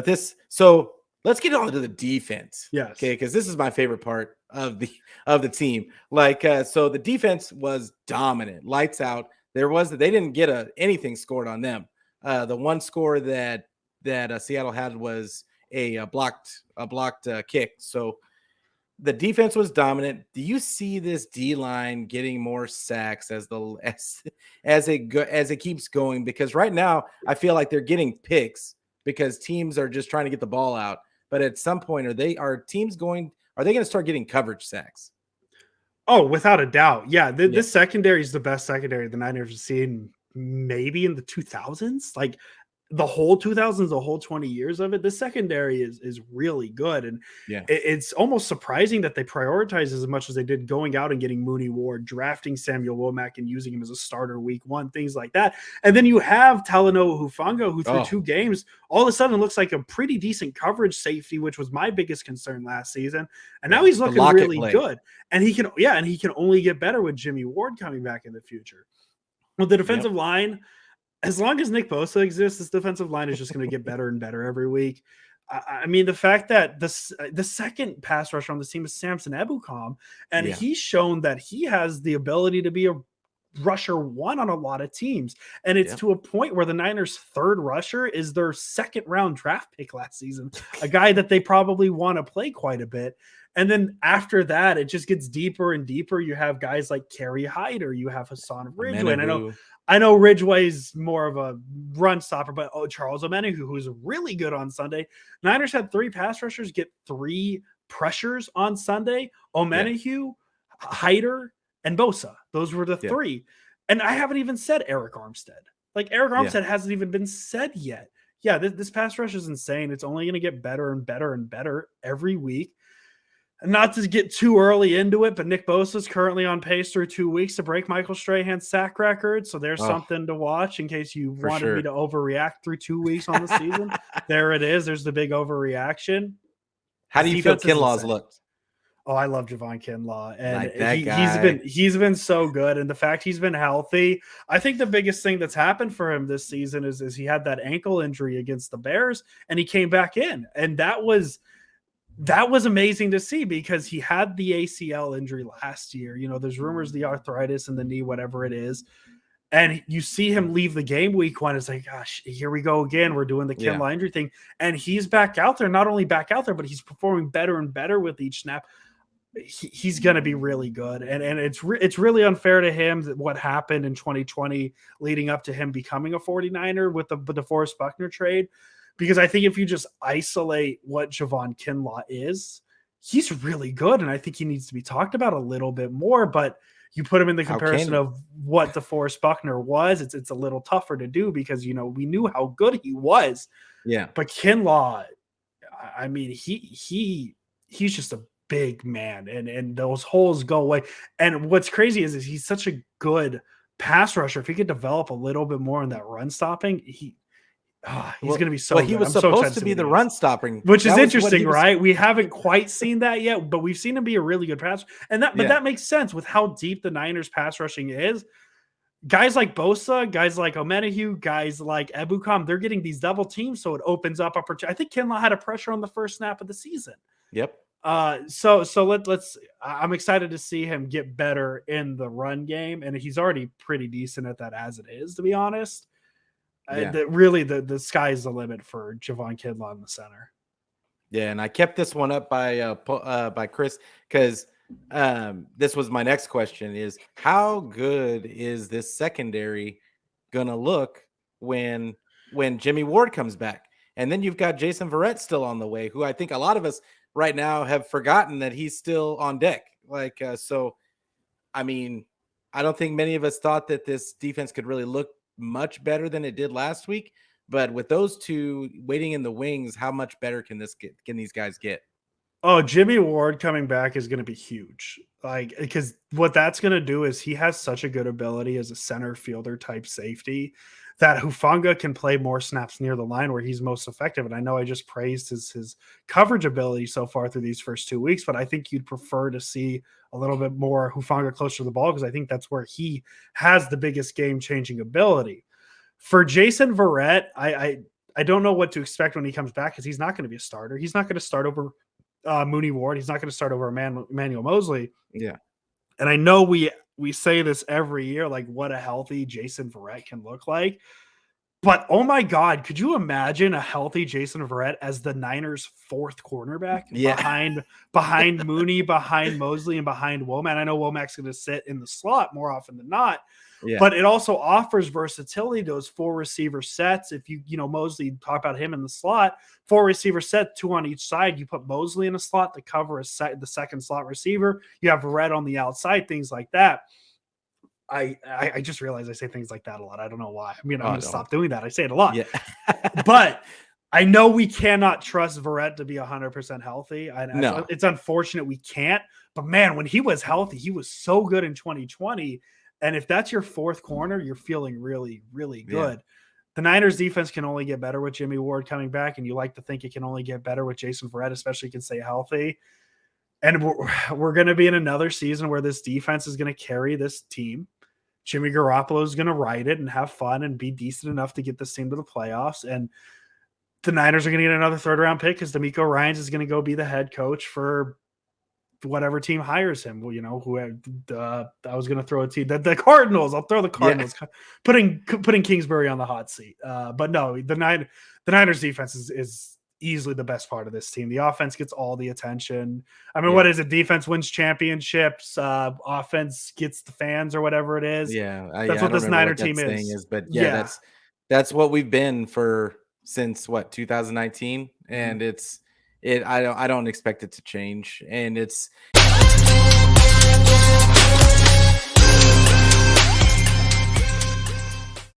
But so let's get on to the defense. Yes. Okay, because this is my favorite part of the team. So the defense was dominant, lights out. They didn't get anything scored on them. The one score that Seattle had was a blocked kick. So the defense was dominant. Do you see this D line getting more sacks as it keeps going? Because right now I feel like they're getting picks because teams are just trying to get the ball out. But at some point, are they going to start getting coverage sacks? Oh, without a doubt. Yeah. This secondary is the best secondary the Niners have seen maybe in the 2000s. Like the whole 2000s, the whole 20 years of it, the secondary is really good. And it's almost surprising that they prioritize as much as they did going out and getting Mooney Ward, drafting Samuel Womack and using him as a starter week 1, things like that. And then you have Talanoa Hufanga, who through 2 games, all of a sudden looks like a pretty decent coverage safety, which was my biggest concern last season. And now he's looking really good. And he can only get better with Jimmy Ward coming back in the future. With the defensive line, as long as Nick Bosa exists, this defensive line is just going to get better and better every week. I mean, the fact that the second pass rusher on this team is Samson Ebukam, and he's shown that he has the ability to be a rusher 1 on a lot of teams. And it's to a point where the Niners' 3rd rusher is their 2nd round draft pick last season, a guy that they probably want to play quite a bit. And then after that, it just gets deeper and deeper. You have guys like Kerry Hyder, you have Hassan Ridgeway. And I know Ridgeway's more of a run stopper, but Charles Omenihu, who's really good on Sunday. Niners had 3 pass rushers get 3 pressures on Sunday. Omenihu, Hyder, and Bosa. Those were the 3. And I haven't even said Eric Armstead. Like Eric Armstead hasn't even been said yet. Yeah, this pass rush is insane. It's only going to get better and better and better every week. And not to get too early into it, but Nick Bosa is currently on pace through 2 weeks to break Michael Strahan's sack record. So there's something to watch in case you wanted me to overreact through 2 weeks on the season. There it is. There's the big overreaction. How do you feel Kinlaw's looked? Oh, I love Javon Kinlaw, and he's been so good. And the fact he's been healthy, I think the biggest thing that's happened for him this season is he had that ankle injury against the Bears, and he came back in, and that was amazing to see because he had the ACL injury last year. You know, there's rumors the arthritis in the knee, whatever it is. And you see him leave the game week 1. It's like, gosh, here we go again. We're doing the Kinlaw injury thing. And he's back out there, not only back out there, but he's performing better and better with each snap. He's going to be really good. And it's really unfair to him that what happened in 2020 leading up to him becoming a 49er with the DeForest Buckner trade. Because I think if you just isolate what Javon Kinlaw is, he's really good. And I think he needs to be talked about a little bit more. But you put him in the comparison of what DeForest Buckner was, it's a little tougher to do because, you know, we knew how good he was. Yeah. But Kinlaw, I mean, he's just a big man, and those holes go away. And what's crazy is he's such a good pass rusher. If he could develop a little bit more in that run stopping, he's going to be so good. He was supposed to be the run stopping, which is interesting, right? We haven't quite seen that yet, but we've seen him be a really good pass. And that makes sense with how deep the Niners pass rushing is. Guys like Bosa, guys like Omenihu, guys like Ebukam, they're getting these double teams, so it opens up opportunity. I think Kinlaw had a pressure on the first snap of the season. Yep. So let's. I'm excited to see him get better in the run game, and he's already pretty decent at that as it is, to be honest. Really, the sky's the limit for Javon Kinlaw in the center. Yeah, and I kept this one up by Chris because this was my next question: is how good is this secondary gonna look when Jimmy Ward comes back? And then you've got Jason Verrett still on the way, who I think a lot of us right now have forgotten that he's still on deck. So, I mean, I don't think many of us thought that this defense could really look much better than it did last week. But with those two waiting in the wings, how much better can these guys get? Oh, Jimmy Ward coming back is going to be huge. Because what that's going to do is he has such a good ability as a center fielder type safety that Hufanga can play more snaps near the line where he's most effective. And I know I just praised his coverage ability so far through these first 2 weeks, but I think you'd prefer to see a little bit more Hufanga closer to the ball because I think that's where he has the biggest game-changing ability. For Jason Verrett, I I don't know what to expect when he comes back because he's not going to be a starter. He's not going to start over Mooney Ward. He's not going to start over Emmanuel Mosley. Yeah. And I know we say this every year, like what a healthy Jason Verrett can look like. But oh my God, could you imagine a healthy Jason Verrett as the Niners' fourth cornerback behind Mooney, behind Mosley, and behind Womack? I know Womack's going to sit in the slot more often than not, but it also offers versatility. Those 4 receiver sets. If you Mosley, talk about him in the slot, 4 receiver set, 2 on each side. You put Mosley in a slot to cover the second slot receiver. You have Verrett on the outside, things like that. I just realized I say things like that a lot. I don't know why. I mean, I'm going to stop doing that. I say it a lot. Yeah. But I know we cannot trust Verrett to be 100% healthy. No. It's unfortunate we can't. But, man, when he was healthy, he was so good in 2020. And if that's your fourth corner, you're feeling really, really good. Yeah. The Niners defense can only get better with Jimmy Ward coming back, and you like to think it can only get better with Jason Verrett, especially if he can stay healthy. And we're going to be in another season where this defense is going to carry this team. Jimmy Garoppolo is going to ride it and have fun and be decent enough to get this team to the playoffs. And the Niners are going to get another third-round pick because D'Amico Ryans is going to go be the head coach for whatever team hires him. Well, I was going to throw a team, the Cardinals. I'll throw the Cardinals, putting Kingsbury on the hot seat. But no, the Niners defense is easily the best part of this team. The offense gets all the attention. I mean, what is it? Defense wins championships. Offense gets the fans or whatever it is. Yeah, that's what this Niner team is. But that's what we've been since 2019, and I don't expect it to change. And it's